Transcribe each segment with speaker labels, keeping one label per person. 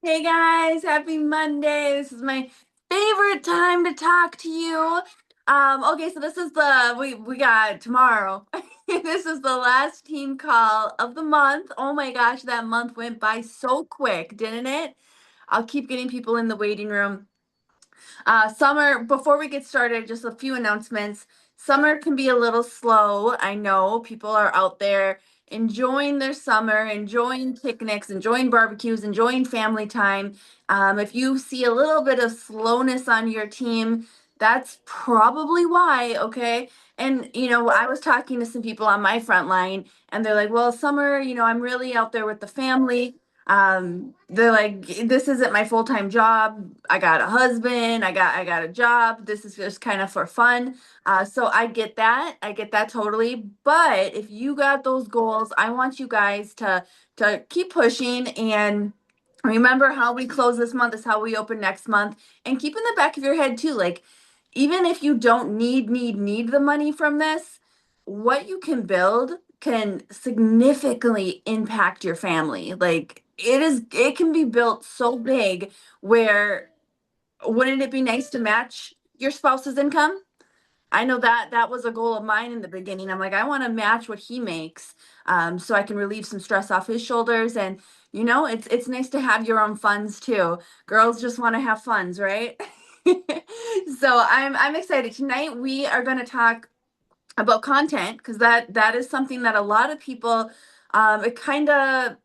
Speaker 1: Hey guys, happy Monday. This is my favorite time to talk to you. Okay, so this is we got tomorrow. This is the last team call of the month. Oh my gosh, that month went by so quick, didn't it? I'll keep getting people in the waiting room. Summer, before we get started, just a few announcements. Summer can be a little slow. I know people are out there enjoying their summer, enjoying picnics, enjoying barbecues, enjoying family time. If you see a little bit of slowness on your team, that's probably why, okay? And, I was talking to some people on my front line, and they're like, well, summer, I'm really out there with the family. They're like, this isn't my full-time job. I got a husband, I got a job. This is just kind of for fun. So I get that. I get that totally. But if you got those goals, I want you guys to keep pushing and remember how we close this month is how we open next month. And keep in the back of your head too, like even if you don't need the money from this, what you can build can significantly impact your family. Like it can be built so big where wouldn't it be nice to match your spouse's income? I know that was a goal of mine in the beginning. I'm like, I want to match what he makes, so I can relieve some stress off his shoulders. And it's nice to have your own funds too. Girls just want to have funds, right? So I'm excited. Tonight we are going to talk about content because that is something that a lot of people it kind of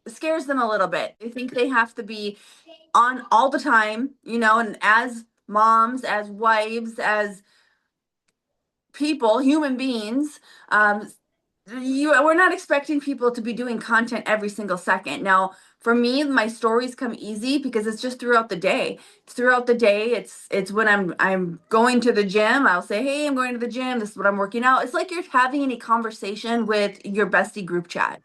Speaker 1: scares them a little bit. They think they have to be on all the time, and as moms, as wives, as people, human beings, we're not expecting people to be doing content every single second. Now, for me, my stories come easy because it's just throughout the day. It's throughout the day. It's when I'm going to the gym. I'll say, "Hey, I'm going to the gym. This is what I'm working out." It's like you're having any conversation with your bestie group chat.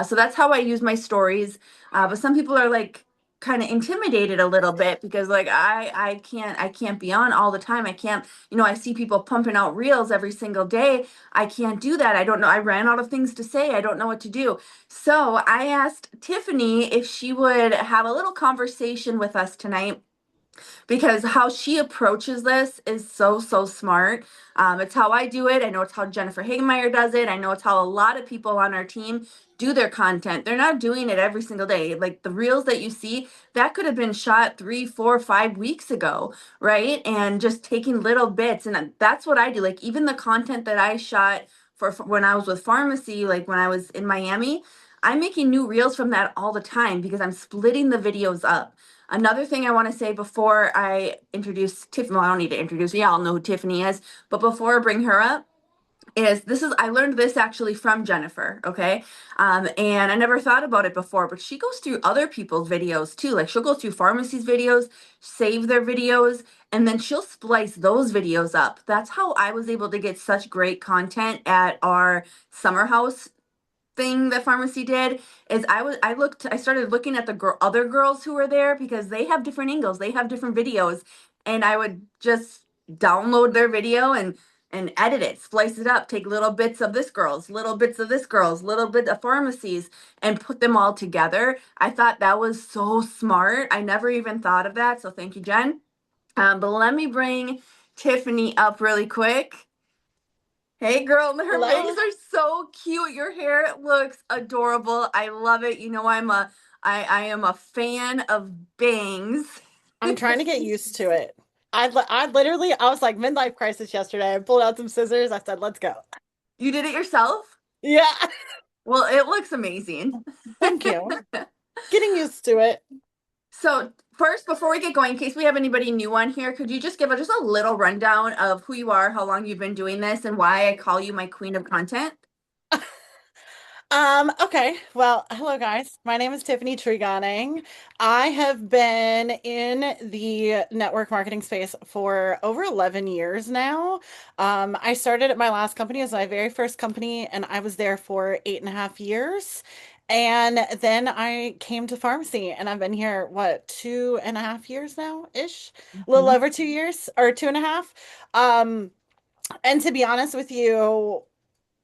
Speaker 1: So that's how I use my stories. But some people are like kind of intimidated a little bit because like I can't be on all the time. I can't, I see people pumping out reels every single day. I can't do that. I don't know. I ran out of things to say. I don't know what to do. So I asked Tiffany if she would have a little conversation with us tonight because how she approaches this is so smart. It's how I do it. I know it's how Jennifer Hagemeyer does it. I know it's how a lot of people on our team do their content. They're not doing it every single day. Like the reels that you see, that could have been shot 3, 4, 5 weeks ago, right? And just taking little bits. And that's what I do. Like even the content that I shot for when I was with pharmacy, like when I was in Miami, I'm making new reels from that all the time because I'm splitting the videos up. Another thing I want to say before I introduce Tiffany, well, I don't need to introduce you, all know who Tiffany is, but before I bring her up, I learned this actually from Jennifer, okay? And I never thought about it before, but she goes through other people's videos too. Like she'll go through pharmacies' videos, save their videos, and then she'll splice those videos up. That's how I was able to get such great content at our summer house thing that pharmacy did is I started looking at the other girls who were there because they have different angles, they have different videos, and I would just download their video and edit it, splice it up, take little bits of this girl's, little bits of this girl's, little bit of pharmacies, and put them all together. I thought that was so smart. I never even thought of that, so thank you, Jen. But let me bring Tiffany up really quick. Hey girl, her bangs
Speaker 2: Hello.
Speaker 1: are so cute. Your hair looks adorable. I love it. I am a fan of bangs.
Speaker 2: I'm trying to get used to it. I was like midlife crisis yesterday. I pulled out some scissors. I said, let's go.
Speaker 1: You did it yourself?
Speaker 2: Yeah,
Speaker 1: Well, it looks amazing.
Speaker 2: thank you. Getting used to it.
Speaker 1: So first, before we get going, in case we have anybody new on here, could you just give just a little rundown of who you are, how long you've been doing this, and why I call you my queen of content?
Speaker 2: Okay. Well, hello guys. My name is Tiffany Tregoning. I have been in the network marketing space for over 11 years now. I started at my last company as my very first company, and I was there for 8.5 years. And then I came to pharmacy, and I've been here, what, 2.5 years now, ish? A little
Speaker 1: Mhm.
Speaker 2: over 2 years or 2.5. Um, and to be honest with you,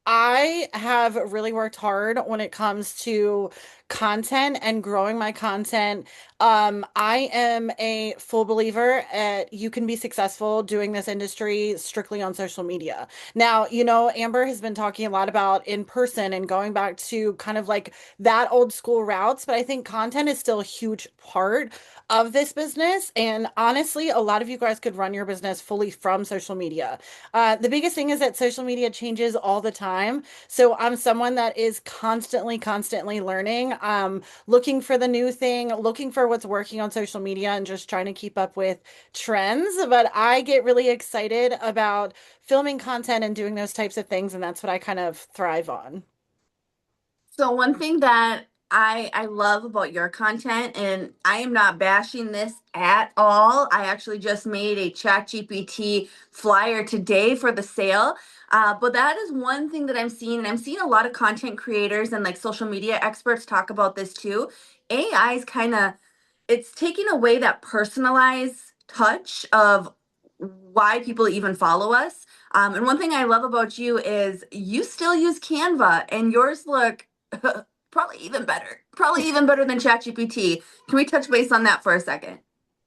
Speaker 2: I have really worked hard when it comes to content and growing my content I am a full believer at you can be successful doing this industry strictly on social media. Now, Amber has been talking a lot about in person and going back to kind of like that old school routes, but I think content is still a huge part of this business. And honestly, a lot of you guys could run your business fully from social media. The biggest thing is that social media changes all the time. So I'm someone that is constantly learning, looking for the new thing, looking for what's working on social media, and just trying to keep up with trends. But I get really excited about filming content and doing those types of things, and that's what I kind of thrive on.
Speaker 1: So one thing that I love about your content, and I am not bashing this at all. I actually just made a ChatGPT flyer today for the sale. But that is one thing that I'm seeing, and I'm seeing a lot of content creators and like social media experts talk about this too. AI is kind of it's taking away that personalized touch of why people even follow us. And one thing I love about you is you still use Canva, and yours look probably even better than ChatGPT. Can we touch base on that for a second?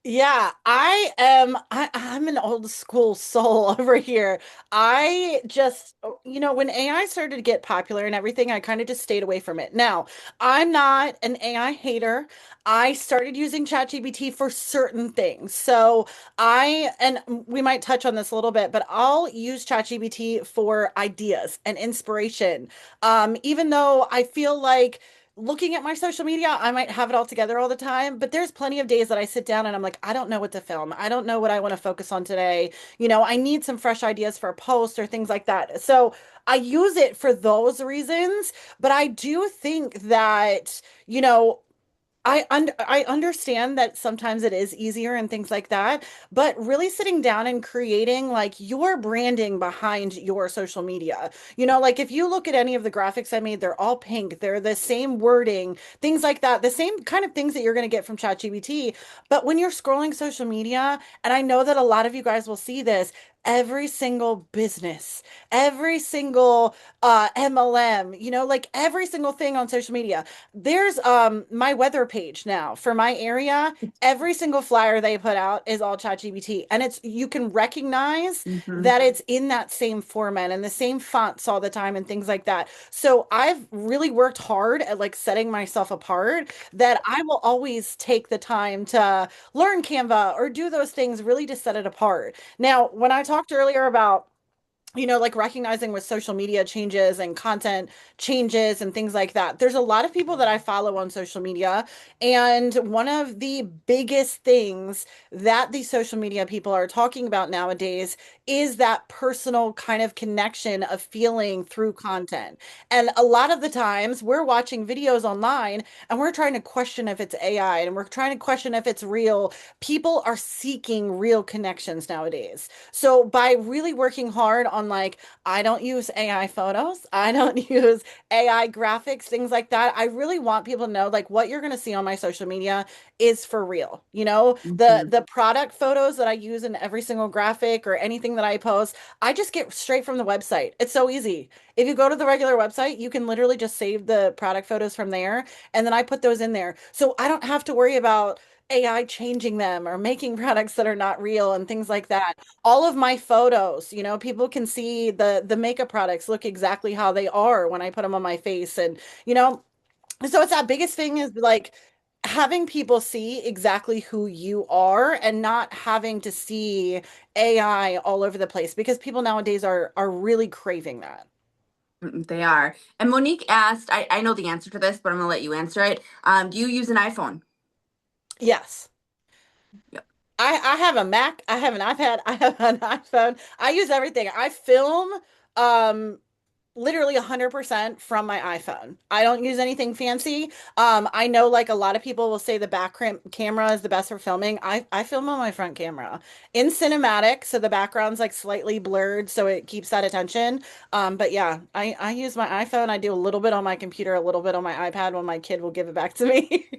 Speaker 2: Yeah, I'm an old school soul over here. I just, when AI started to get popular and everything, I kind of just stayed away from it. Now, I'm not an AI hater. I started using ChatGPT for certain things. So and we might touch on this a little bit, but I'll use ChatGPT for ideas and inspiration. Even though I feel like looking at my social media, I might have it all together all the time, but there's plenty of days that I sit down and I'm like, I don't know what to film. I don't know what I want to focus on today. I need some fresh ideas for a post or things like that. So I use it for those reasons, but I do think that, I understand that sometimes it is easier and things like that, but really sitting down and creating like your branding behind your social media. Like if you look at any of the graphics I made, they're all pink. They're the same wording, things like that, the same kind of things that you're going to get from ChatGPT. But when you're scrolling social media, and I know that a lot of you guys will see this, every single business, every single MLM, like every single thing on social media, there's my weather page now for my area. Every single flyer they put out is all ChatGPT, and it's you can recognize
Speaker 1: Hmm.
Speaker 2: that it's in that same format and the same fonts all the time and things like that. So I've really worked hard at like setting myself apart that I will always take the time to learn Canva or do those things really to set it apart. Now, when I talked earlier about like recognizing with social media changes and content changes and things like that. There's a lot of people that I follow on social media. And one of the biggest things that these social media people are talking about nowadays is that personal kind of connection of feeling through content. And a lot of the times we're watching videos online and we're trying to question if it's AI and we're trying to question if it's real. People are seeking real connections nowadays. So by really working hard on like, I don't use AI photos, I don't use AI graphics, things like that. I really want people to know like what you're going to see on my social media is for real. The product photos that I use in every single graphic or anything that I post, I just get straight from the website. It's so easy. If you go to the regular website, you can literally just save the product photos from there, and then I put those in there. So I don't have to worry about AI changing them or making products that are not real and things like that. All of my photos, people can see the makeup products look exactly how they are when I put them on my face. And, so it's that biggest thing is like having people see exactly who you are and not having to see AI all over the place because people nowadays are really craving that.
Speaker 1: They are. And Monique asked, I know the answer to this, but I'm gonna let you answer it. Do you use an iPhone?
Speaker 2: Yes.
Speaker 1: Yep.
Speaker 2: I have a Mac, I have an iPad, I have an iPhone. I use everything. I film um literally 100% from my iPhone. I don't use anything fancy. I know like a lot of people will say the camera is the best for filming. I film on my front camera in cinematic, so the background's like slightly blurred, so it keeps that attention. But yeah, I use my iPhone. I do a little bit on my computer, a little bit on my iPad when my kid will give it back to me,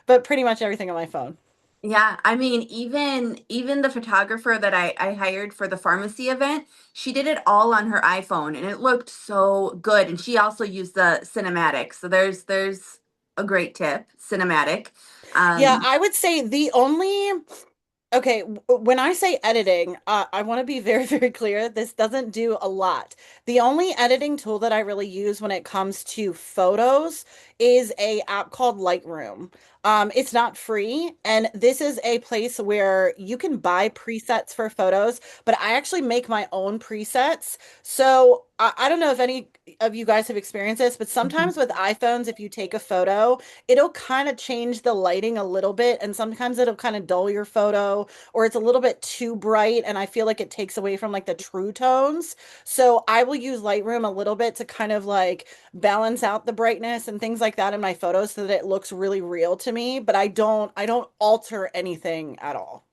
Speaker 2: but pretty much everything on my phone.
Speaker 1: Yeah, I mean, even the photographer that I hired for the pharmacy event, she did it all on her iPhone, and it looked so good. And she also used the cinematic. So there's a great tip, cinematic.
Speaker 2: Yeah,
Speaker 1: Um,
Speaker 2: I would say the only Okay, when I say editing, I want to be very, very clear. This doesn't do a lot. The only editing tool that I really use when it comes to photos is a app called Lightroom. It's not free, and this is a place where you can buy presets for photos, but I actually make my own presets. So I don't know if any of you guys have experienced this, but sometimes with iPhones, if you take a photo, it'll kind of change the lighting a little bit, and sometimes it'll kind of dull your photo or it's a little bit too bright and I feel like it takes away from like the true tones. So I will use Lightroom a little bit to kind of like balance out the brightness and things like that in my photos so that it looks really real to me, but I don't alter anything at all.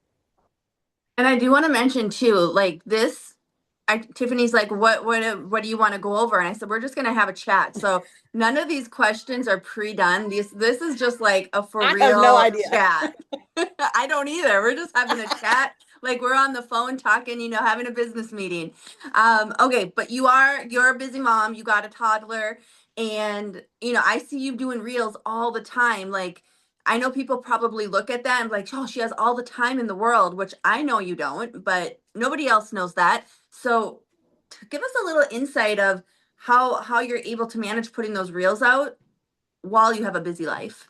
Speaker 1: and I do want to mention too, like this. Tiffany's like, what do you want to go over? And I said, we're just gonna have a chat. So none of these questions are pre-done. This is just like a for
Speaker 2: I have no
Speaker 1: real
Speaker 2: idea.
Speaker 1: chat. I don't either. We're just having a chat. Like we're on the phone talking, having a business meeting. Okay, but you're a busy mom. You got a toddler, and I see you doing reels all the time. Like I know people probably look at that and like, oh, she has all the time in the world, which I know you don't, but nobody else knows that. So, give us a little insight of how you're able to manage putting those reels out while you have a busy life.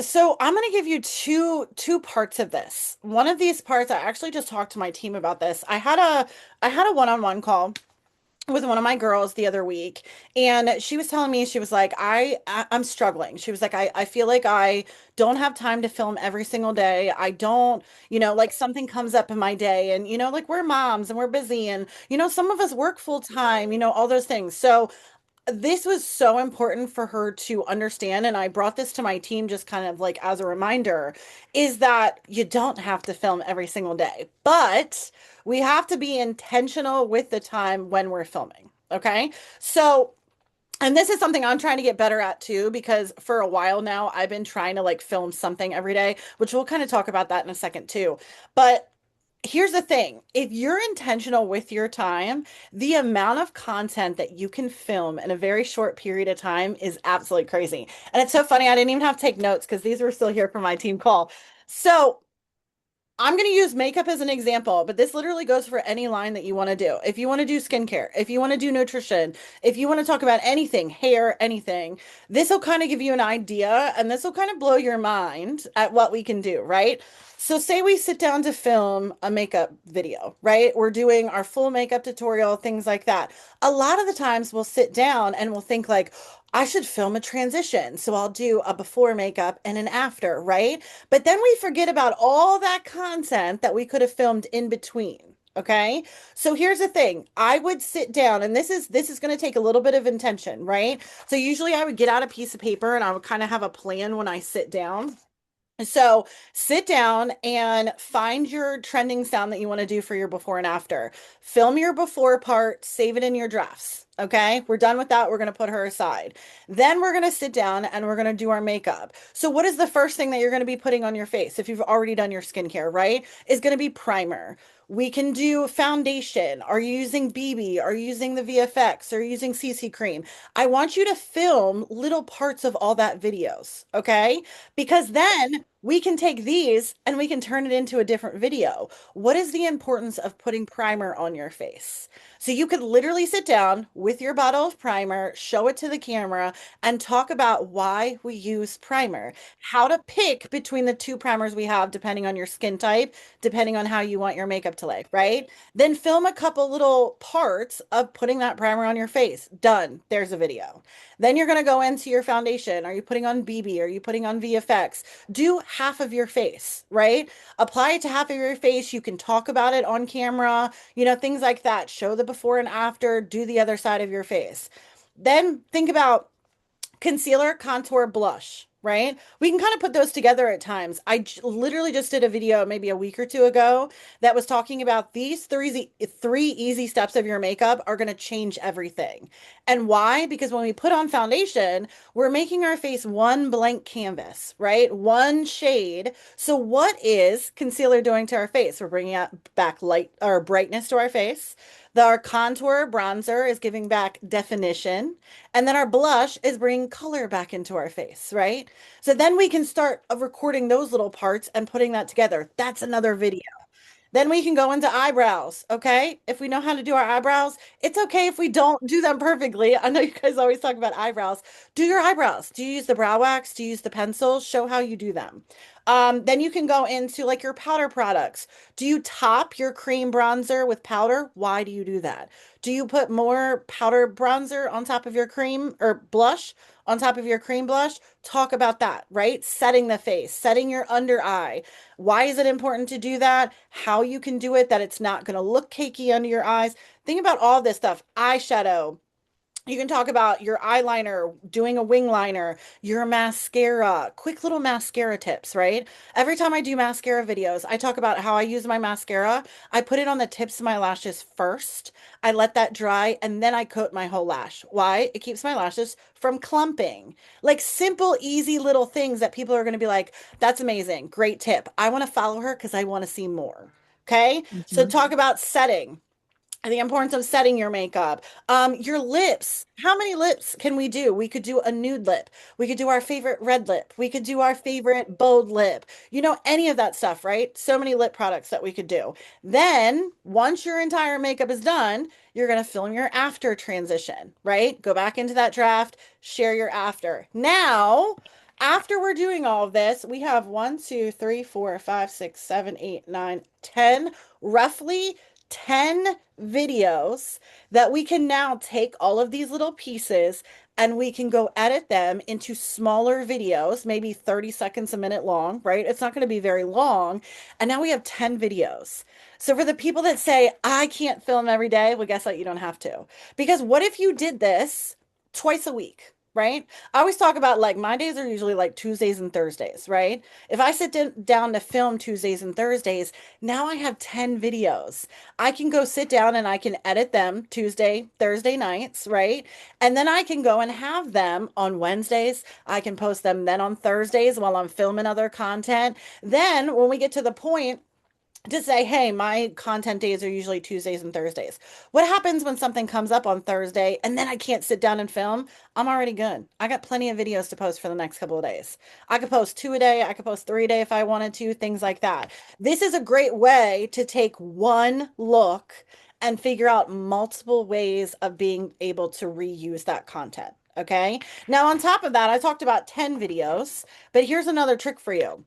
Speaker 2: So I'm going to give you two parts of this. One of these parts, I actually just talked to my team about this. I had a one-on-one call with one of my girls the other week, and she was telling me, she was like, I'm struggling. She was like, I feel like I don't have time to film every single day. I don't, like something comes up in my day, and like we're moms and we're busy, and some of us work full time, all those things. So this was so important for her to understand, and I brought this to my team just kind of like as a reminder, is that you don't have to film every single day, but we have to be intentional with the time when we're filming. Okay. So, and this is something I'm trying to get better at too, because for a while now, I've been trying to like film something every day, which we'll kind of talk about that in a second too. But here's the thing. If you're intentional with your time, the amount of content that you can film in a very short period of time is absolutely crazy. And it's so funny, I didn't even have to take notes because these were still here for my team call. So I'm going to use makeup as an example, but this literally goes for any line that you want to do. If you want to do skincare, if you want to do nutrition, if you want to talk about anything, hair, anything, this will kind of give you an idea and this will kind of blow your mind at what we can do, right? So, say we sit down to film a makeup video, right? We're doing our full makeup tutorial, things like that. A lot of the times we'll sit down and we'll think, like, I should film a transition. So, I'll do a before makeup and an after, right? But then we forget about all that content that we could have filmed in between. Okay. So here's the thing. I would sit down, and this is going to take a little bit of intention, right? So usually I would get out a piece of paper and I would kind of have a plan when I sit down. So sit down and find your trending sound that you want to do for your before and after. Film your before part, save it in your drafts. Okay, we're done with that. We're going to put her aside. Then we're going to sit down and we're going to do our makeup. So, what is the first thing that you're going to be putting on your face if you've already done your skincare, right? Is going to be primer. We can do foundation. Are you using BB? Are you using the VFX? Are you using CC cream? I want you to film little parts of all that videos. Okay, because then we can take these and we can turn it into a different video. What is the importance of putting primer on your face? So you could literally sit down with your bottle of primer, show it to the camera, and talk about why we use primer, how to pick between the two primers we have, depending on your skin type, depending on how you want your makeup to look, right? Then film a couple little parts of putting that primer on your face. Done. There's a video. Then you're going to go into your foundation. Are you putting on BB? Are you putting on VFX? Do half of your face, right? Apply it to half of your face. You can talk about it on camera, things like that. Show the before and after, do the other side of your face. Then think about concealer, contour, blush, right? We can kind of put those together at times. Literally just did a video maybe a week or two ago that was talking about these three easy steps of your makeup are going to change everything. And why? Because when we put on foundation, we're making our face one blank canvas, right? One shade. So what is concealer doing to our face? We're bringing out back light or brightness to our face. Our contour bronzer is giving back definition, and then our blush is bringing color back into our face, right? So then we can start recording those little parts and putting that together. That's another video. Then we can go into eyebrows, okay? If we know how to do our eyebrows, it's okay if we don't do them perfectly. I know you guys always talk about eyebrows. Do your eyebrows. Do you use the brow wax? Do you use the pencils? Show how you do them. Then you can go into like your powder products. Do you top your cream bronzer with powder? Why do you do that? Do you put more powder bronzer on top of your cream or blush on top of your cream blush? Talk about that, right? Setting the face, setting your under eye. Why is it important to do that? How you can do it, that it's not going to look cakey under your eyes. Think about all this stuff. Eyeshadow. You can talk about your eyeliner, doing a wing liner, your mascara, quick little mascara tips, right? Every time I do mascara videos, I talk about how I use my mascara. I put it on the tips of my lashes first. I let that dry and then I coat my whole lash. Why? It keeps my lashes from clumping. Like simple, easy little things that people are going to be like, that's amazing. Great tip. I want to follow her because I want to see more. Okay. So
Speaker 1: Mhm.
Speaker 2: talk about setting. The importance of setting your makeup. Your lips. How many lips can we do? We could do a nude lip. We could do our favorite red lip. We could do our favorite bold lip. You know, any of that stuff, right? So many lip products that we could do. Then, once your entire makeup is done, you're going to film your after transition, right? Go back into that draft, share your after. Now, after we're doing all of this, we have 10, roughly 10 videos that we can now take all of these little pieces and we can go edit them into smaller videos, maybe 30 seconds a minute long, right? It's not going to be very long. And now we have 10 videos. So for the people that say, I can't film every day, well, guess what? You don't have to. Because what if you did this twice a week? Right? I always talk about like my days are usually like Tuesdays and Thursdays, right? If I down to film Tuesdays and Thursdays, now I have 10 videos. I can go sit down and I can edit them Tuesday, Thursday nights, right? And then I can go and have them on Wednesdays. I can post them then on Thursdays while I'm filming other content. Then when we get to the point to say, hey, my content days are usually Tuesdays and Thursdays. What happens when something comes up on Thursday and then I can't sit down and film? I'm already good. I got plenty of videos to post for the next couple of days. I could post 2 a day, I could post 3 a day if I wanted to, things like that. This is a great way to take one look and figure out multiple ways of being able to reuse that content. Okay. Now, on top of that, I talked about 10 videos, but here's another trick for you.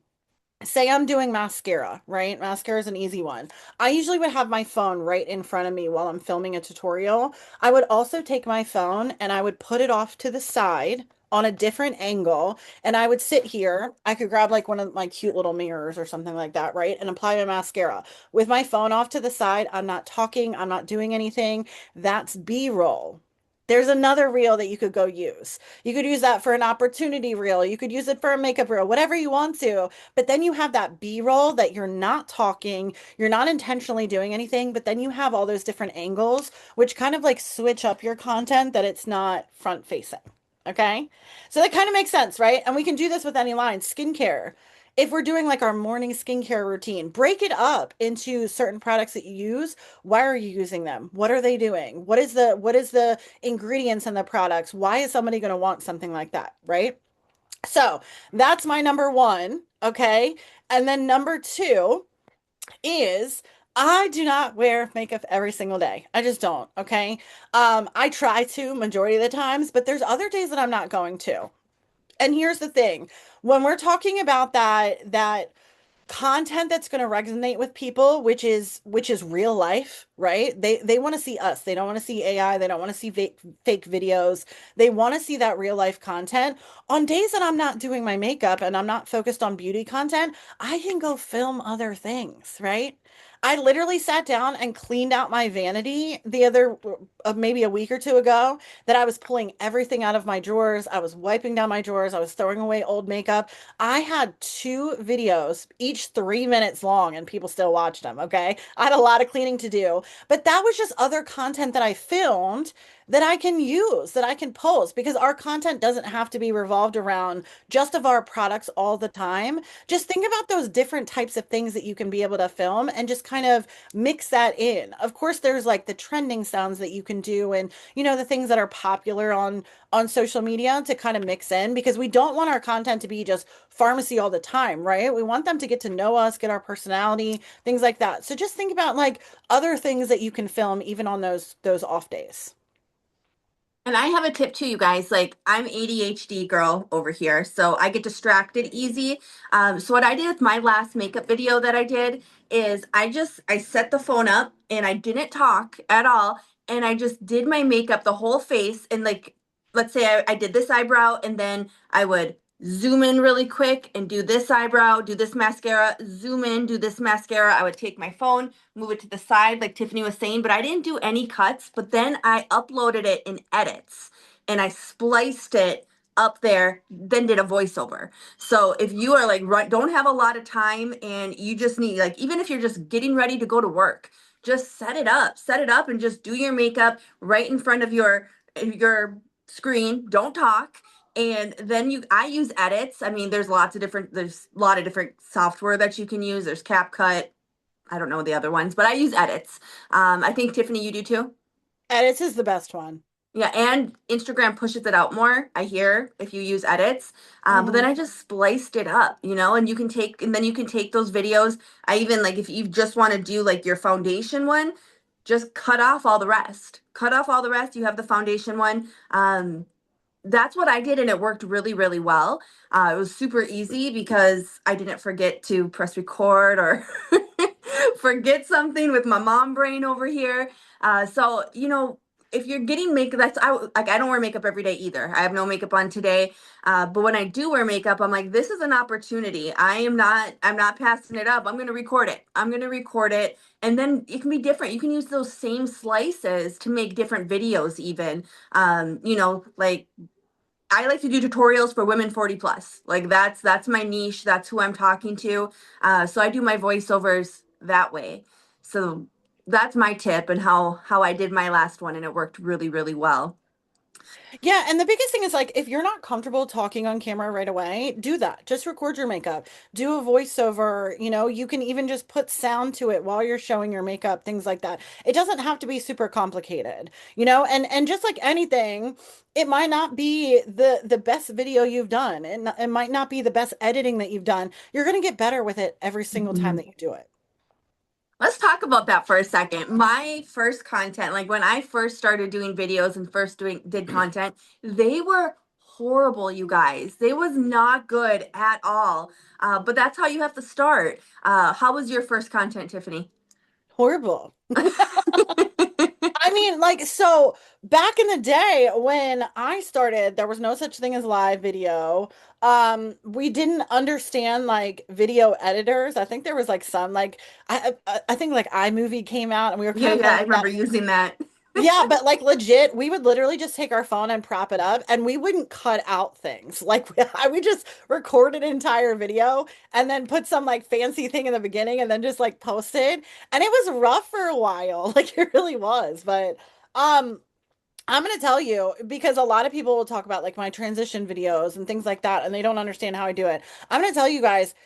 Speaker 2: Say I'm doing mascara, right? Mascara is an easy one. I usually would have my phone right in front of me while I'm filming a tutorial. I would also take my phone and I would put it off to the side on a different angle and I would sit here. I could grab like one of my cute little mirrors or something like that, right? And apply my mascara. With my phone off to the side, I'm not talking, I'm not doing anything. That's B-roll. There's another reel that you could go use. You could use that for an opportunity reel. You could use it for a makeup reel, whatever you want to. But then you have that B-roll that you're not talking, you're not intentionally doing anything, but then you have all those different angles, which kind of like switch up your content that it's not front facing. Okay. So that kind of makes sense, right? And we can do this with any line. Skincare. If we're doing like our morning skincare routine, break it up into certain products that you use. Why are you using them? What are they doing? What is the ingredients in the products? Why is somebody going to want something like that, right? So that's my number one. Okay. And then number two is I do not wear makeup every single day. I just don't. Okay. I try to majority of the times, but there's other days that I'm not going to. And here's the thing. When we're talking about that content that's going to resonate with people, which is real life, right? They want to see us. They don't want to see AI. They don't want to see fake videos. They want to see that real life content. On days that I'm not doing my makeup and I'm not focused on beauty content, I can go film other things, right? I literally sat down and cleaned out my vanity the other maybe a week or two ago that I was pulling everything out of my drawers. I was wiping down my drawers. I was throwing away old makeup. I had 2 videos, each 3 minutes long, and people still watched them. Okay. I had a lot of cleaning to do, but that was just other content that I filmed that I can use, that I can post because our content doesn't have to be revolved around just of our products all the time. Just think about those different types of things that you can be able to film and just kind kind of mix that in. Of course, there's like the trending sounds that you can do and the things that are popular on social media to kind of mix in because we don't want our content to be just pharmacy all the time, right? We want them to get to know us, get our personality, things like that. So just think about like other things that you can film even on those off days.
Speaker 1: And I have a tip too, you guys. Like, I'm ADHD girl over here, so I get distracted easy. So what I did with my last makeup video that I did is I set the phone up and I didn't talk at all, and I just did my makeup the whole face. And like, let's say I did this eyebrow, and then I would zoom in really quick and do this eyebrow, do this mascara, zoom in, do this mascara. I would take my phone, move it to the side, like Tiffany was saying, but I didn't do any cuts. But then I uploaded it in edits and I spliced it up there, then did a voiceover. So if you are like, don't have a lot of time and you just need, like, even if you're just getting ready to go to work, just set it up and just do your makeup right in front of your screen. Don't talk. And then I use edits. I mean, there's a lot of different software that you can use. There's CapCut. I don't know the other ones, but I use edits. I think Tiffany, you do too.
Speaker 2: Edits is the best one.
Speaker 1: Yeah, and Instagram pushes it out more, I hear, if you use edits. But then
Speaker 2: Mhm.
Speaker 1: I just spliced it up, and then you can take those videos. I even like if you just want to do like your foundation one, just cut off all the rest. Cut off all the rest. You have the foundation one. That's what I did, and it worked really, really well. It was super easy because I didn't forget to press record or forget something with my mom brain over here. So if you're getting makeup, I don't wear makeup every day either. I have no makeup on today, but when I do wear makeup, I'm like, this is an opportunity. I'm not passing it up. I'm going to record it. I'm going to record it, and then it can be different. You can use those same slices to make different videos, even. Like I like to do tutorials for women 40 plus. Like that's my niche. That's who I'm talking to. So I do my voiceovers that way. So that's my tip and how I did my last one, and it worked really, really well.
Speaker 2: Yeah, and the biggest thing is like if you're not comfortable talking on camera right away, do that. Just record your makeup. Do a voiceover, you can even just put sound to it while you're showing your makeup, things like that. It doesn't have to be super complicated, and just like anything, it might not be the best video you've done. And it might not be the best editing that you've done. You're going to get better with it every single time
Speaker 1: Mhm.
Speaker 2: that you do it.
Speaker 1: Let's talk about that for a second. My first content, like when I first started doing videos and first doing did content, they were horrible, you guys. They was not good at all. But that's how you have to start. How was your first content, Tiffany?
Speaker 2: Horrible. I mean, like, so back in the day when I started, there was no such thing as live video. We didn't understand like video editors. I think there was like some like I think like iMovie came out and we were
Speaker 1: Yeah,
Speaker 2: kind of
Speaker 1: yeah, I
Speaker 2: learning
Speaker 1: remember
Speaker 2: that.
Speaker 1: using that.
Speaker 2: Yeah, but like legit, we would literally just take our phone and prop it up and we wouldn't cut out things. Like I would just record an entire video and then put some like fancy thing in the beginning and then just like post it. And it was rough for a while. Like it really was. But um I'm going to tell you because a lot of people will talk about like my transition videos and things like that, and they don't understand how I do it. I'm going to tell you guys,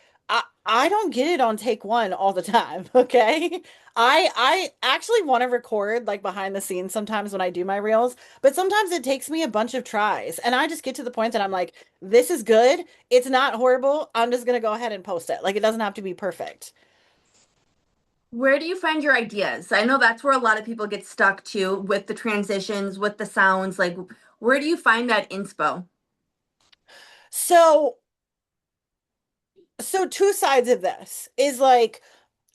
Speaker 2: I don't get it on take one all the time. Okay. I actually want to record like behind the scenes sometimes when I do my reels, but sometimes it takes me a bunch of tries and I just get to the point that I'm like, this is good. It's not horrible. I'm just going to go ahead and post it. Like it doesn't have to be perfect.
Speaker 1: Where do you find your ideas? I know that's where a lot of people get stuck too with the transitions, with the sounds. Like, where do you find that inspo?
Speaker 2: So, so two sides of this is like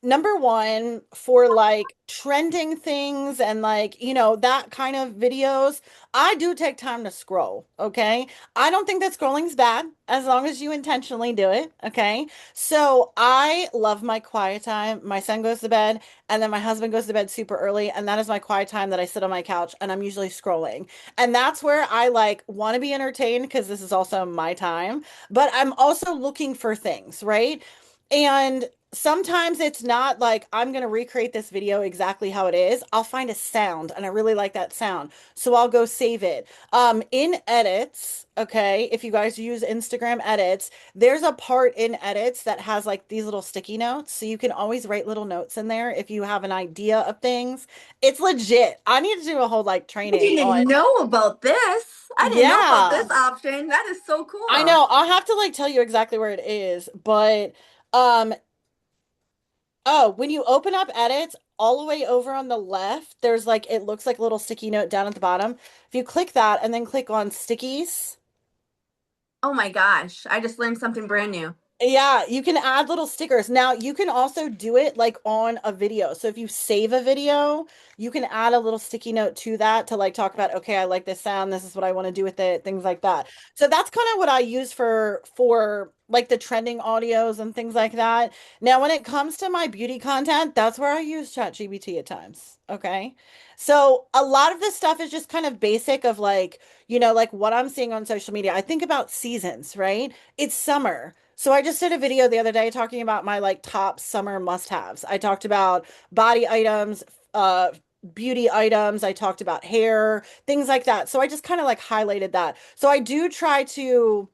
Speaker 2: number one, for like trending things and like, that kind of videos, I do take time to scroll. Okay. I don't think that scrolling's bad as long as you intentionally do it. Okay. So I love my quiet time. My son goes to bed and then my husband goes to bed super early. And that is my quiet time that I sit on my couch and I'm usually scrolling. And that's where I like want to be entertained because this is also my time, but I'm also looking for things, right? And sometimes it's not like I'm going to recreate this video exactly how it is. I'll find a sound and I really like that sound. So I'll go save it. In edits, okay, if you guys use Instagram edits, there's a part in edits that has like these little sticky notes. So you can always write little notes in there if you have an idea of things. It's legit. I need to do a whole like
Speaker 1: I
Speaker 2: training on,
Speaker 1: didn't know about this. I didn't know about
Speaker 2: yeah.
Speaker 1: this option. That is so
Speaker 2: I
Speaker 1: cool.
Speaker 2: know. I'll have to like tell you exactly where it is, but um oh, when you open up edits, all the way over on the left, there's like it looks like a little sticky note down at the bottom. If you click that and then click on stickies,
Speaker 1: Oh my gosh. I just learned something brand new.
Speaker 2: yeah, you can add little stickers. Now, you can also do it like on a video. So if you save a video, you can add a little sticky note to that to like talk about, okay, I like this sound, this is what I want to do with it, things like that. So that's kind of what I use for like the trending audios and things like that. Now, when it comes to my beauty content, that's where I use ChatGPT at times. Okay. So a lot of this stuff is just kind of basic of like, like what I'm seeing on social media. I think about seasons, right? It's summer. So I just did a video the other day talking about my like top summer must-haves. I talked about body items, uh, beauty items. I talked about hair, things like that. So I just kind of like highlighted that. So I do try to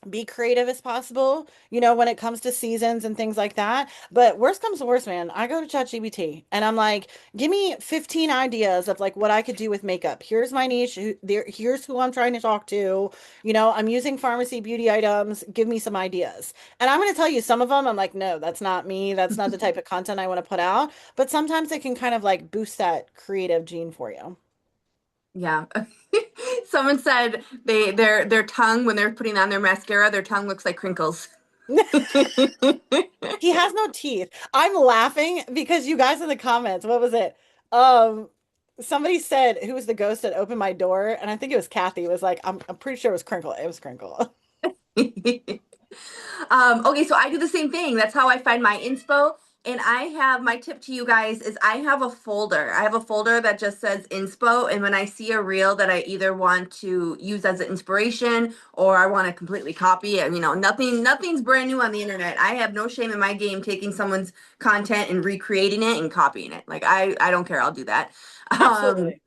Speaker 2: be creative as possible, when it comes to seasons and things like that. But worst comes to worst, man, I go to ChatGPT and I'm like, give me 15 ideas of like what I could do with makeup. Here's my niche. Here's who I'm trying to talk to. I'm using pharmacy beauty items. Give me some ideas. And I'm going to tell you some of them, I'm like, no, that's not me. That's not the type of content I want to put out. But sometimes it can kind of like boost that creative gene for you.
Speaker 1: Yeah. Someone said their tongue when they're putting on their mascara, their tongue looks like crinkles.
Speaker 2: He has no teeth. I'm laughing because you guys in the comments, what was it? Um, Somebody said who was the ghost that opened my door, and I think it was Kathy, was like, I'm pretty sure it was Crinkle. It was Crinkle.
Speaker 1: Okay, so I do the same thing. That's how I find my inspo. And I have my tip to you guys is I have a folder. I have a folder that just says inspo. And when I see a reel that I either want to use as an inspiration or I want to completely copy it, nothing's brand new on the internet. I have no shame in my game taking someone's content and recreating it and copying it. Like I don't care. I'll do that. Um,
Speaker 2: Absolutely.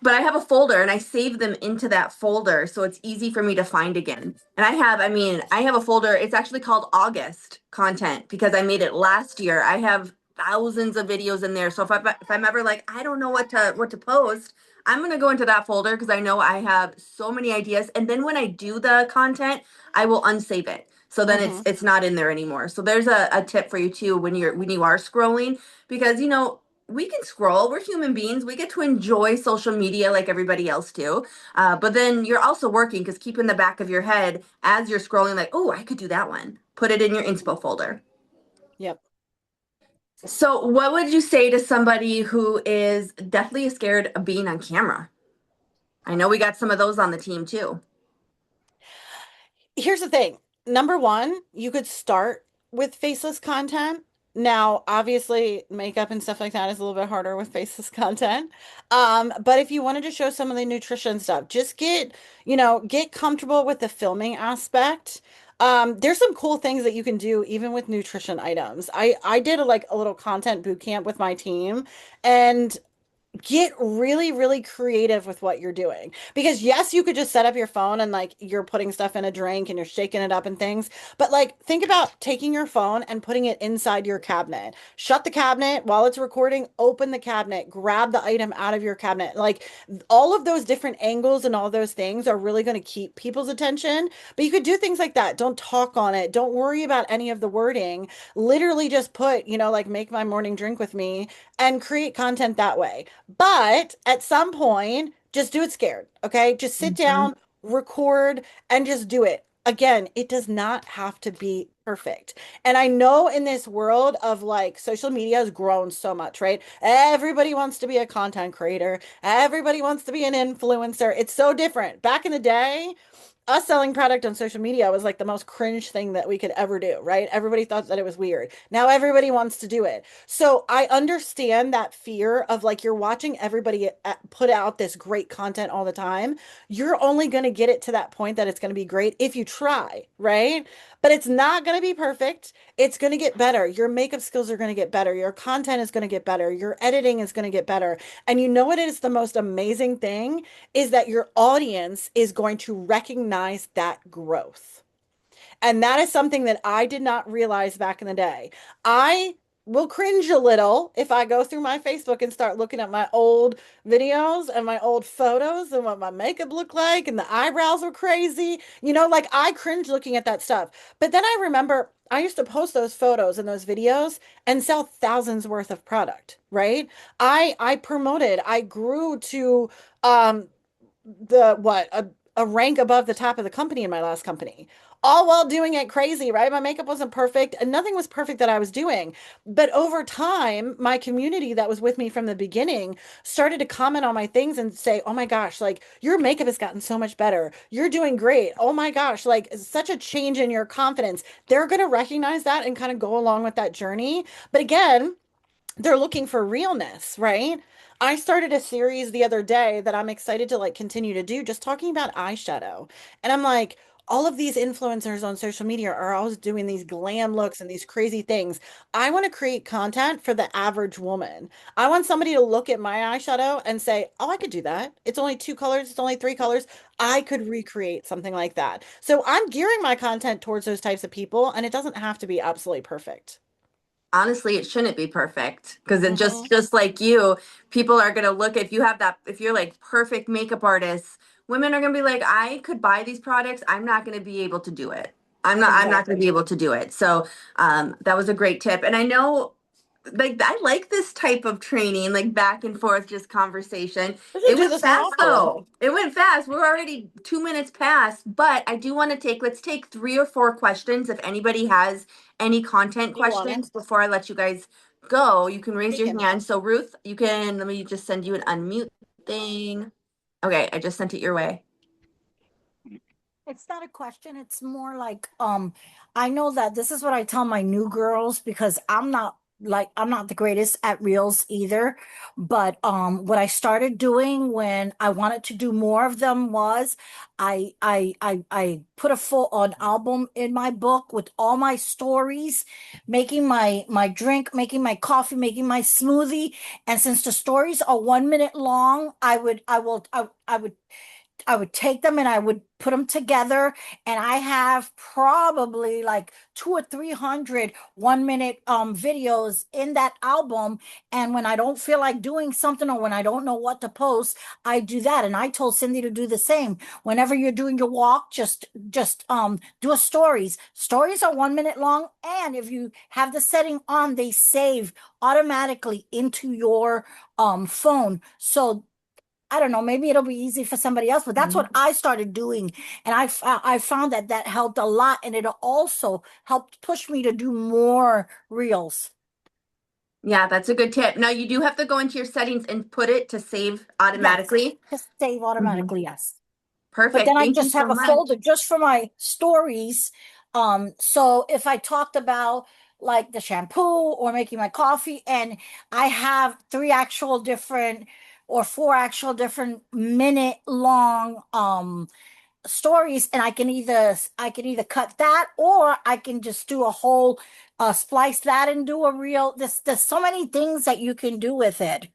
Speaker 1: but I have a folder and I save them into that folder so it's easy for me to find again. And I have a folder. It's actually called August content because I made it last year. I have thousands of videos in there. So if I'm ever like I don't know what to post, I'm going to go into that folder because I know I have so many ideas. And then when I do the content, I will unsave it. So then it's
Speaker 2: Hmm.
Speaker 1: it's not in there anymore. So there's a tip for you too when you are scrolling because we can scroll. We're human beings. We get to enjoy social media like everybody else do. But then you're also working because keep in the back of your head as you're scrolling, like, oh, I could do that one. Put it in your inspo folder.
Speaker 2: Yep.
Speaker 1: So, what would you say to somebody who is deathly scared of being on camera? I know we got some of those on the team too.
Speaker 2: Here's the thing. Number one, you could start with faceless content. Now, obviously, makeup and stuff like that is a little bit harder with faceless content. But if you wanted to show some of the nutrition stuff, just get comfortable with the filming aspect. There's some cool things that you can do even with nutrition items. I did a little content boot camp with my team, and get really, really creative with what you're doing. Because yes, you could just set up your phone and like you're putting stuff in a drink and you're shaking it up and things. But like think about taking your phone and putting it inside your cabinet. Shut the cabinet while it's recording, open the cabinet, grab the item out of your cabinet. Like all of those different angles and all those things are really going to keep people's attention. But you could do things like that. Don't talk on it. Don't worry about any of the wording. Literally just put, like make my morning drink with me and create content that way. But at some point, just do it scared, okay? Just sit
Speaker 1: Mhm.
Speaker 2: down, record, and just do it. Again, it does not have to be perfect. And I know in this world of like social media has grown so much, right? Everybody wants to be a content creator. Everybody wants to be an influencer. It's so different. Back in the day, us selling product on social media was like the most cringe thing that we could ever do, right? Everybody thought that it was weird. Now everybody wants to do it. So I understand that fear of like you're watching everybody put out this great content all the time. You're only going to get it to that point that it's going to be great if you try, right? But it's not going to be perfect. It's going to get better. Your makeup skills are going to get better. Your content is going to get better. Your editing is going to get better. And you know what is the most amazing thing is that your audience is going to recognize that growth. And that is something that I did not realize back in the day. I will cringe a little if I go through my Facebook and start looking at my old videos and my old photos and what my makeup looked like and the eyebrows were crazy. You know, like I cringe looking at that stuff. But then I remember I used to post those photos and those videos and sell thousands worth of product, right? I promoted, I grew to um the what a rank above the top of the company in my last company, all while doing it crazy, right? My makeup wasn't perfect and nothing was perfect that I was doing. But over time, my community that was with me from the beginning started to comment on my things and say, oh my gosh, like your makeup has gotten so much better. You're doing great. Oh my gosh, like such a change in your confidence. They're going to recognize that and kind of go along with that journey. But again, they're looking for realness, right? I started a series the other day that I'm excited to like continue to do, just talking about eyeshadow. And I'm like, all of these influencers on social media are always doing these glam looks and these crazy things. I want to create content for the average woman. I want somebody to look at my eyeshadow and say, oh, I could do that. It's only two colors, it's only three colors. I could recreate something like that. So I'm gearing my content towards those types of people, and it doesn't have to be absolutely perfect.
Speaker 1: Honestly, it shouldn't be perfect because it
Speaker 2: Hmm.
Speaker 1: just like you, people are gonna look if you have that if you're like perfect makeup artist, women are gonna be like, I could buy these products, I'm not gonna be able to do it. I'm not gonna be
Speaker 2: Exactly.
Speaker 1: able to do it. So that was a great tip. And I know like I like this type of training, like back and forth, just conversation.
Speaker 2: We
Speaker 1: It
Speaker 2: should do
Speaker 1: went
Speaker 2: this more
Speaker 1: fast
Speaker 2: often.
Speaker 1: though. It went fast. We're already 2 minutes past, but I do want to let's take 3 or 4 questions. If anybody has any content
Speaker 2: You want it?
Speaker 1: questions before I let you guys go, you can raise your
Speaker 2: Taken.
Speaker 1: hand. So Ruth, you can, let me just send you an unmute thing. Okay, I just sent it your way.
Speaker 3: It's not a question. It's more like, I know that this is what I tell my new girls because I'm not the greatest at reels either. But what I started doing when I wanted to do more of them was I put a full on album in my book with all my stories, making my drink, making my coffee, making my smoothie. And since the stories are 1 minute long, I would take them and I would put them together, and I have probably like 2 or 300 1 minute videos in that album. And when I don't feel like doing something or when I don't know what to post, I do that. And I told Cindy to do the same. Whenever you're doing your walk, just do a stories. Stories are 1 minute long, and if you have the setting on, they save automatically into your phone. So I don't know, maybe it'll be easy for somebody else, but that's what
Speaker 1: Mhm.
Speaker 3: I started doing. And I found that that helped a lot. And it also helped push me to do more reels.
Speaker 1: Yeah, that's a good tip. Now you do have to go into your settings and put it to save
Speaker 3: Yes,
Speaker 1: automatically.
Speaker 3: just save
Speaker 1: Mhm.
Speaker 3: automatically, yes. But then
Speaker 1: Perfect.
Speaker 3: I
Speaker 1: Thank you
Speaker 3: just
Speaker 1: so
Speaker 3: have a
Speaker 1: much.
Speaker 3: folder just for my stories. So if I talked about like the shampoo or making my coffee, and I have three actual different or four actual different minute long stories, and I can either cut that or I can just do a whole splice that and do a reel. There's so many things that you can do with it.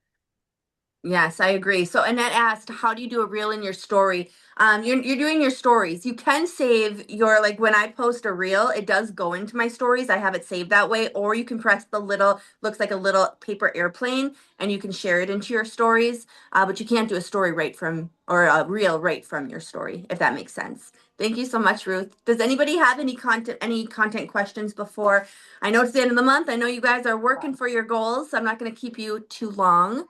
Speaker 1: Yes, I agree. So Annette asked, how do you do a reel in your story? You're doing your stories. You can save your like when I post a reel, it does go into my stories. I have it saved that way, or you can press the little looks like a little paper airplane and you can share it into your stories. But you can't do a story right from or a reel right from your story, if that makes sense. Thank you so much, Ruth. Does anybody have any content questions before? I know it's the end of the month. I know you guys are working for your goals, so I'm not going to keep you too long.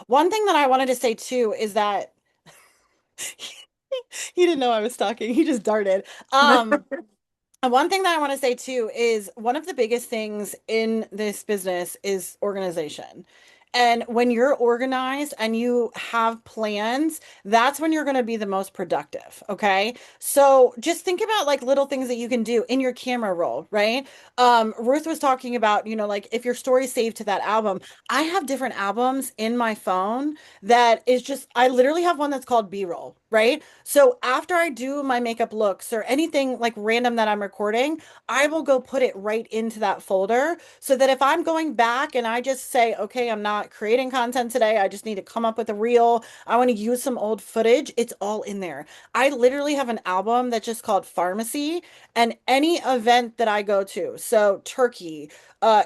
Speaker 2: One thing that I wanted to say too is that he didn't know I was talking. He just darted. And one thing that I want to say too is one of the biggest things in this business is organization. And when you're organized and you have plans, that's when you're going to be the most productive. Okay. So just think about like little things that you can do in your camera roll, right? Ruth was talking about, like if your story's saved to that album, I have different albums in my phone that is just, I literally have one that's called B-roll, right? So after I do my makeup looks or anything like random that I'm recording, I will go put it right into that folder so that if I'm going back and I just say, okay, I'm not creating content today, I just need to come up with a reel, I want to use some old footage, it's all in there. I literally have an album that's just called Pharmacy, and any event that I go to, so Turkey,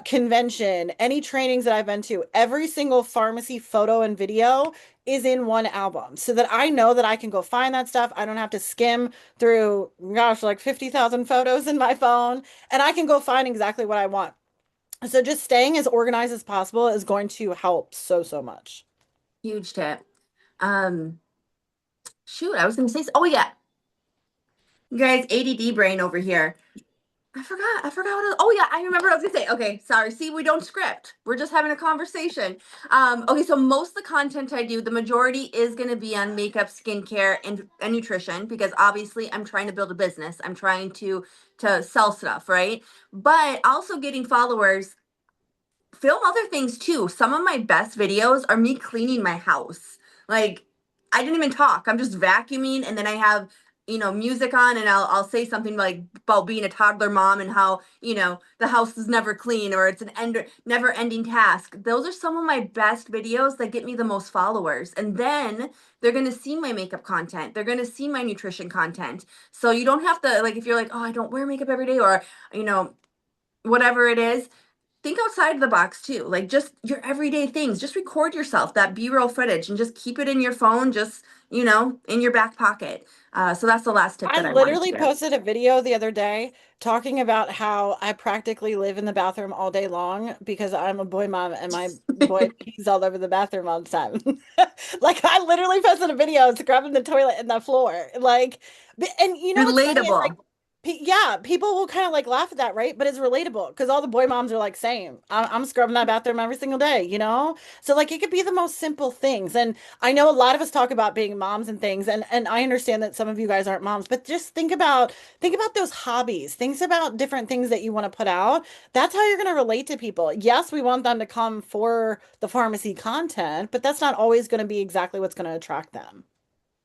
Speaker 2: convention, any trainings that I've been to, every single pharmacy photo and video is in one album so that I know that I can go find that stuff. I don't have to skim through, gosh, like 50,000 photos in my phone, and I can go find exactly what I want. So just staying as organized as possible is going to help so, so much.
Speaker 1: Huge tip. Um, Shoot, I was gonna say, oh yeah, you guys, ADD brain over here. I forgot what oh yeah, I remember what I was gonna say. Okay, sorry. See, we don't script. We're just having a conversation. Okay, so most of the content I do, the majority is gonna be on makeup, skincare, and nutrition because obviously I'm trying to build a business. I'm trying to sell stuff, right? But also getting followers, film other things too. Some of my best videos are me cleaning my house. Like I didn't even talk. I'm just vacuuming and then I have, music on and I'll say something like about being a toddler mom and how, the house is never clean or it's an never ending task. Those are some of my best videos that get me the most followers. And then they're going to see my makeup content. They're going to see my nutrition content. So you don't have to like if you're like, "Oh, I don't wear makeup every day," or, you know, whatever it is, think outside the box too. Like just your everyday things. Just record yourself that B-roll footage and just keep it in your phone, just, in your back pocket. So that's the last tip
Speaker 2: I
Speaker 1: that I wanted to
Speaker 2: literally
Speaker 1: give.
Speaker 2: posted a video the other day talking about how I practically live in the bathroom all day long because I'm a boy mom and my boy pees all over the bathroom all the time. Like I literally posted a video scrubbing the toilet and the floor. Like, and you know what's funny is like,
Speaker 1: Relatable.
Speaker 2: yeah, people will kind of like laugh at that, right? But it's relatable because all the boy moms are like, same. I'm scrubbing that bathroom every single day, you know? So like it could be the most simple things. And I know a lot of us talk about being moms and things, and I understand that some of you guys aren't moms, but just think about those hobbies. Think about different things that you want to put out. That's how you're going to relate to people. Yes, we want them to come for the pharmacy content, but that's not always going to be exactly what's going to attract them.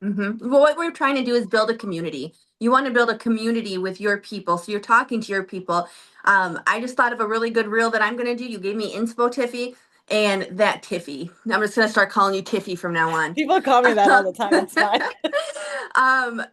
Speaker 1: Well, what we're trying to do is build a community. You want to build a community with your people. So you're talking to your people. I just thought of a really good reel that I'm going to do. You gave me inspo Tiffy and that Tiffy. I'm just going to start calling you Tiffy from now on.
Speaker 2: People call me that all the time. It's fine.
Speaker 1: um,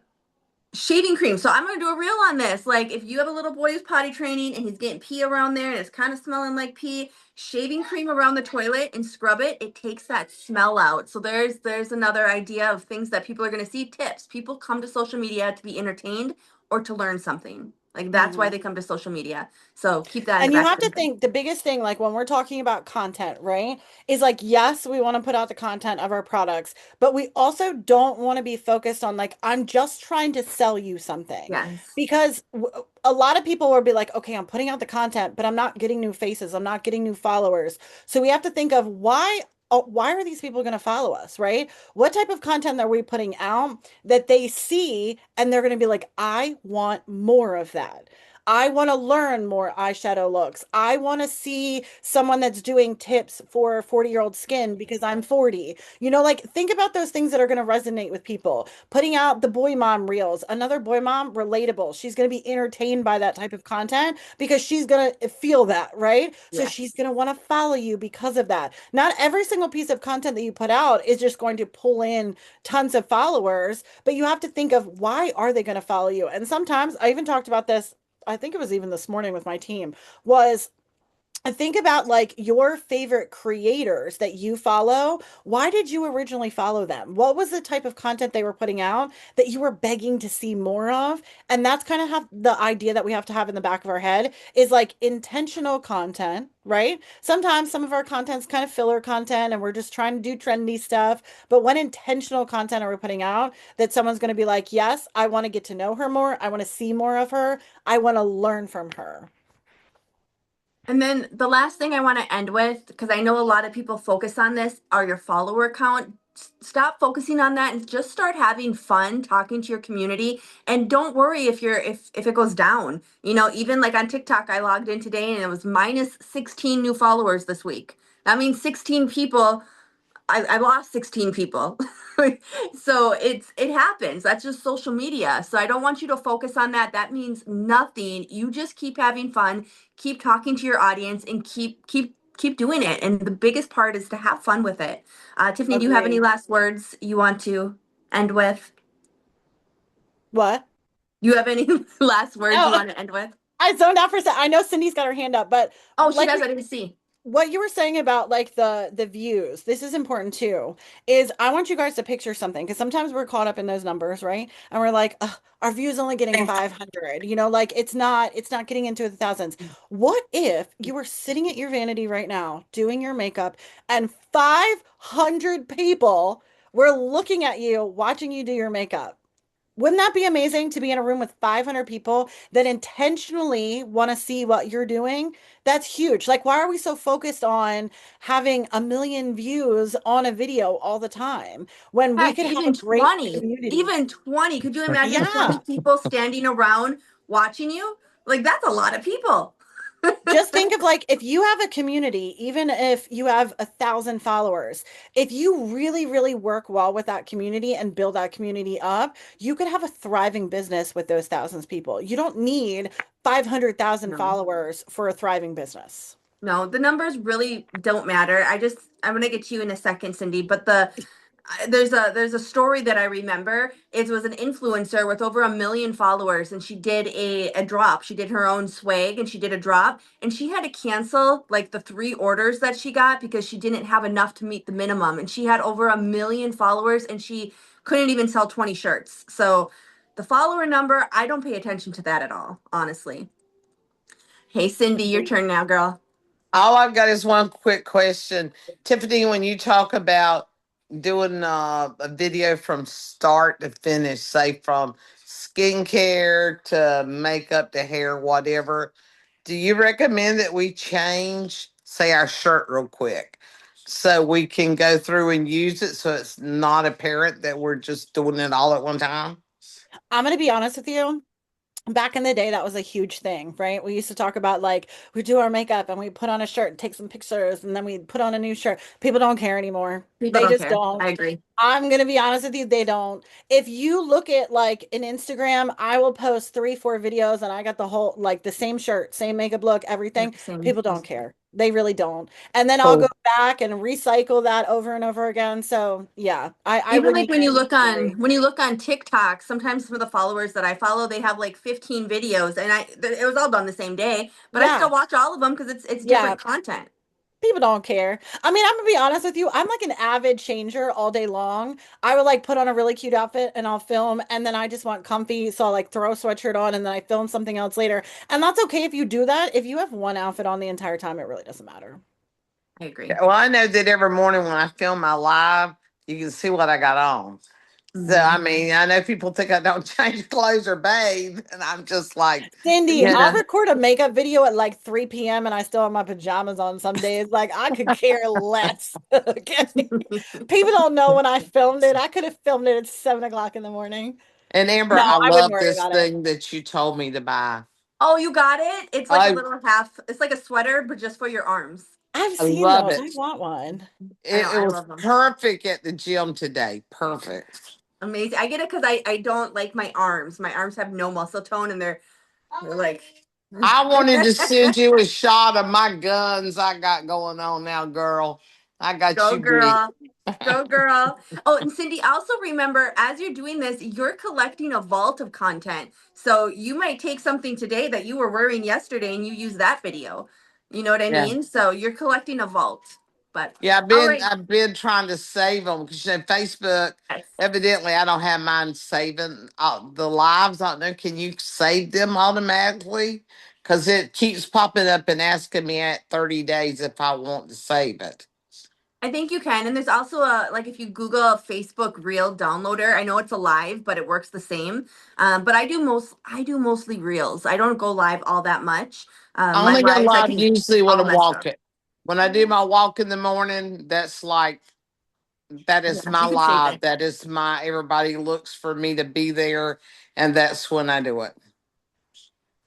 Speaker 1: Shaving cream. So I'm gonna do a reel on this. Like if you have a little boy who's potty training and he's getting pee around there and it's kind of smelling like pee, shaving cream around the toilet and scrub it, it takes that smell out. So there's another idea of things that people are gonna see. Tips. People come to social media to be entertained or to learn something. Like that's why
Speaker 2: Mhm.
Speaker 1: they come to social media. So keep that in the
Speaker 2: And you
Speaker 1: back
Speaker 2: have
Speaker 1: of
Speaker 2: to
Speaker 1: your head.
Speaker 2: think the biggest thing, like when we're talking about content, right, is like, yes, we want to put out the content of our products, but we also don't want to be focused on like, I'm just trying to sell you something.
Speaker 1: Yes.
Speaker 2: Because a lot of people will be like, okay, I'm putting out the content, but I'm not getting new faces. I'm not getting new followers. So we have to think of why are these people going to follow us, right? What type of content are we putting out that they see and they're going to be like, I want more of that. I want to learn more eyeshadow looks. I want to see someone that's doing tips for 40-year-old skin because I'm 40. Like think about those things that are going to resonate with people. Putting out the boy mom reels, another boy mom relatable. She's going to be entertained by that type of content because she's going to feel that, right? So she's
Speaker 1: Yes.
Speaker 2: going to want to follow you because of that. Not every single piece of content that you put out is just going to pull in tons of followers, but you have to think of why are they going to follow you? And sometimes I even talked about this, I think it was even this morning with my team, was think about like your favorite creators that you follow. Why did you originally follow them? What was the type of content they were putting out that you were begging to see more of? And that's kind of how the idea that we have to have in the back of our head is like intentional content, right? Sometimes some of our content's kind of filler content and we're just trying to do trendy stuff. But what intentional content are we putting out that someone's going to be like, yes, I want to get to know her more. I want to see more of her. I want to learn from her.
Speaker 1: And then the last thing I want to end with, because I know a lot of people focus on this, are your follower count. Stop focusing on that and just start having fun talking to your community. And don't worry if it goes down. You know, even like on TikTok, I logged in today and it was minus 16 new followers this week. That means 16 people I lost 16 people. So it happens. That's just social media. So I don't want you to focus on that. That means nothing. You just keep having fun, keep talking to your audience and keep doing it. And the biggest part is to have fun with it. Tiffany, do you have any
Speaker 2: Agree.
Speaker 1: last words you want to end with?
Speaker 2: What?
Speaker 1: Do you have any last words you
Speaker 2: Oh,
Speaker 1: want to end with?
Speaker 2: I zoned out for a second. I know Cindy's got her hand up, but
Speaker 1: Oh, she
Speaker 2: like
Speaker 1: does. I didn't see.
Speaker 2: what you were saying about like the views, this is important too, is I want you guys to picture something because sometimes we're caught up in those numbers, right? And we're like, "Ugh, our views only getting 500, like it's not getting into the thousands. What if you were sitting at your vanity right now doing your makeup and 500 people were looking at you watching you do your makeup? Wouldn't that be amazing to be in a room with 500 people that intentionally want to see what you're doing? That's huge. Like, why are we so focused on having a million views on a video all the time when we
Speaker 1: Heck,
Speaker 2: could have a
Speaker 1: even
Speaker 2: great
Speaker 1: 20,
Speaker 2: community?
Speaker 1: even 20. Could you imagine 20
Speaker 2: Yeah.
Speaker 1: people standing around watching you? Like, that's a lot of people.
Speaker 2: Just think of like if you have a community, even if you have 1,000 followers, if you really, really work well with that community and build that community up, you could have a thriving business with those thousands of people. You don't need 500,000
Speaker 1: No.
Speaker 2: followers for a thriving business.
Speaker 1: No, the numbers really don't matter. I'm gonna get to you in a second, Cindy, but there's a story that I remember. It was an influencer with over 1 million followers, and she did a drop. She did her own swag, and she did a drop, and she had to cancel like the 3 orders that she got because she didn't have enough to meet the minimum. And she had over 1 million followers, and she couldn't even sell 20 shirts. So the follower number, I don't pay attention to that at all, honestly. Hey, Cindy, your turn now, girl.
Speaker 4: All I've got is one quick question. Tiffany, when you talk about doing a video from start to finish, say from skincare to makeup to hair, whatever, do you recommend that we change, say, our shirt real quick so we can go through and use it so it's not apparent that we're just doing it all at one time?
Speaker 2: I'm going to be honest with you. Back in the day, that was a huge thing, right? We used to talk about like we do our makeup and we put on a shirt, take some pictures, and then we put on a new shirt. People don't care anymore.
Speaker 1: People
Speaker 2: They
Speaker 1: don't
Speaker 2: just
Speaker 1: care. I
Speaker 2: don't.
Speaker 1: agree.
Speaker 2: I'm gonna be honest with you, they don't. If you look at like an Instagram, I will post 3, 4 videos and I got the whole like the same shirt, same makeup look, everything.
Speaker 1: Yep, same.
Speaker 2: People don't care. They really don't. And then I'll go
Speaker 4: Cool.
Speaker 2: back and recycle that over and over again. So yeah, I
Speaker 1: Even like
Speaker 2: wouldn't
Speaker 1: when you
Speaker 2: get
Speaker 1: look on
Speaker 2: scary.
Speaker 1: when you look on TikTok, sometimes some of the followers that I follow, they have like 15 videos, and it was all done the same day, but I still
Speaker 2: Yeah,
Speaker 1: watch all of them because it's
Speaker 2: yeah.
Speaker 1: different content.
Speaker 2: People don't care. I mean, I'm gonna be honest with you. I'm like an avid changer all day long. I would like put on a really cute outfit and I'll film, and then I just want comfy, so I'll like throw a sweatshirt on and then I film something else later. And that's okay if you do that. If you have one outfit on the entire time, it really doesn't matter.
Speaker 1: I agree.
Speaker 4: Yeah, well, I know that every morning when I film my live, you can see what I got on. So, I
Speaker 1: Mhm.
Speaker 4: mean, I know people think I don't change clothes or bathe, and I'm just like,
Speaker 2: Cindy,
Speaker 4: you
Speaker 2: I'll
Speaker 4: know,
Speaker 2: record a makeup video at like 3 p.m. and I still have my pajamas on some days. Like I could care less. Okay. People don't know when I filmed it. I could have filmed it at 7 o'clock in the morning.
Speaker 4: and Amber,
Speaker 2: No,
Speaker 4: I
Speaker 2: I wouldn't
Speaker 4: love
Speaker 2: worry
Speaker 4: this
Speaker 2: about it.
Speaker 4: thing that you told me to buy.
Speaker 1: Oh, you got it? It's like a
Speaker 4: I
Speaker 1: little half, it's like a sweater, but just for your arms.
Speaker 2: I've
Speaker 4: I
Speaker 2: seen
Speaker 4: love
Speaker 2: those. I
Speaker 4: it.
Speaker 2: want one.
Speaker 1: I know,
Speaker 4: It
Speaker 1: I
Speaker 4: was
Speaker 1: love them.
Speaker 4: perfect at the gym today. Perfect.
Speaker 1: Amazing. I get it because I don't like my arms. My arms have no muscle tone and they're like
Speaker 4: I wanted to send you a shot of my guns I got going on now, girl. I got
Speaker 1: go
Speaker 4: you beat.
Speaker 1: girl. Go girl. Oh, and Cindy, also remember as you're doing this, you're collecting a vault of content. So you might take something today that you were wearing yesterday and you use that video. You know what I
Speaker 4: Yeah.
Speaker 1: mean? So you're collecting a vault. But
Speaker 4: Yeah, I've
Speaker 1: all
Speaker 4: been
Speaker 1: right.
Speaker 4: I've been trying to save them because Facebook.
Speaker 1: Yes.
Speaker 4: Evidently, I don't have mine saving the lives. I don't know. Can you save them automatically? Because it keeps popping up and asking me at 30 days if I want to save it.
Speaker 1: I think you can. And there's also a, like, if you Google a Facebook Reel downloader, I know it's a live, but it works the same. But I do mostly Reels. I don't go live all that much.
Speaker 4: I
Speaker 1: My
Speaker 4: only go
Speaker 1: lives, I
Speaker 4: live
Speaker 1: think,
Speaker 4: usually when
Speaker 1: all
Speaker 4: I'm
Speaker 1: messed up.
Speaker 4: walking. When I do my walk in the morning, that's like that
Speaker 1: Yeah,
Speaker 4: is my
Speaker 1: you can save
Speaker 4: live.
Speaker 1: it.
Speaker 4: That is my everybody looks for me to be there, and that's when I do it.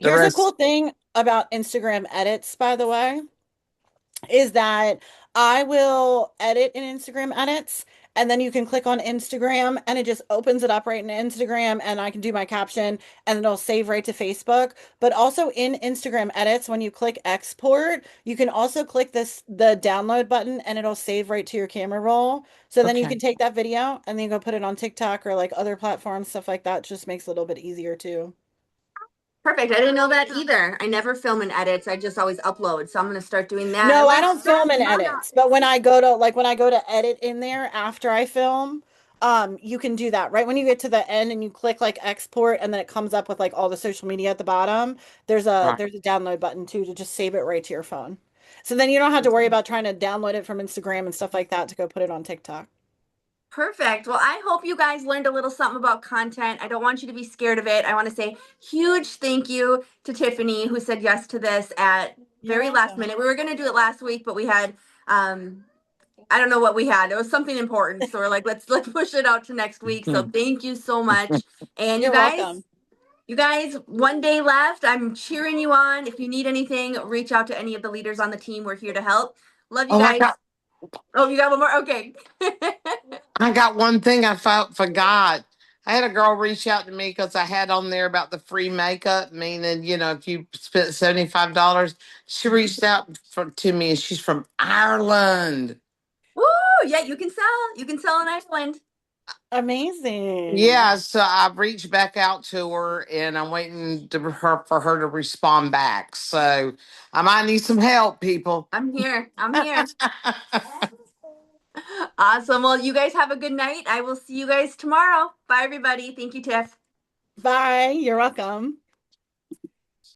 Speaker 4: The
Speaker 2: Here's a
Speaker 4: rest,
Speaker 2: cool thing about Instagram edits, by the way, is that I will edit in Instagram edits, and then you can click on Instagram and it just opens it up right in Instagram, and I can do my caption and it'll save right to Facebook. But also in Instagram edits, when you click export, you can also click the download button and it'll save right to your camera roll. So then you
Speaker 4: okay.
Speaker 2: can take that video and then you go put it on TikTok or like other platforms, stuff like that. Just makes it a little bit easier too.
Speaker 1: Perfect. I didn't know that either. I never film in edits. I just always upload. So I'm going to start doing that.
Speaker 2: No,
Speaker 1: And
Speaker 2: I
Speaker 1: let's
Speaker 2: don't film
Speaker 1: start
Speaker 2: in
Speaker 1: Monday.
Speaker 2: edits, but when I go to edit in there after I film, you can do that. Right when you get to the end and you click like export and then it comes up with like all the social media at the bottom, there's a
Speaker 4: Right.
Speaker 2: there's a download button too to just save it right to your phone. So then you don't have to worry about trying to download it from Instagram and stuff like that to go put it on TikTok.
Speaker 1: Perfect. Well, I hope you guys learned a little something about content. I don't want you to be scared of it. I want to say huge thank you to Tiffany who said yes to this at
Speaker 2: You're
Speaker 1: very last
Speaker 2: welcome.
Speaker 1: minute. We were going to do it last week, but we had I don't know what we had. It was something important. So we're like, let's push it out to next week. So thank you so much. And
Speaker 2: You're welcome.
Speaker 1: you guys, one day left. I'm cheering you on. If you need anything, reach out to any of the leaders on the team. We're here to help. Love you
Speaker 4: Oh,
Speaker 1: guys. Oh, you got one more? Okay.
Speaker 4: I got one thing forgot. I had a girl reach out to me because I had on there about the free makeup, meaning, if you spent $75, she reached out to me and she's from Ireland.
Speaker 1: Woo! Yeah, you can sell. You can sell in Iceland.
Speaker 2: Amazing.
Speaker 4: Yeah, so I've reached back out to her and I'm waiting for her to respond back. So I might need some help, people.
Speaker 1: I'm here. I'm here. Awesome. Well, you guys have a good night. I will see you guys tomorrow. Bye, everybody. Thank you, Tiff.
Speaker 2: Bye. You're welcome.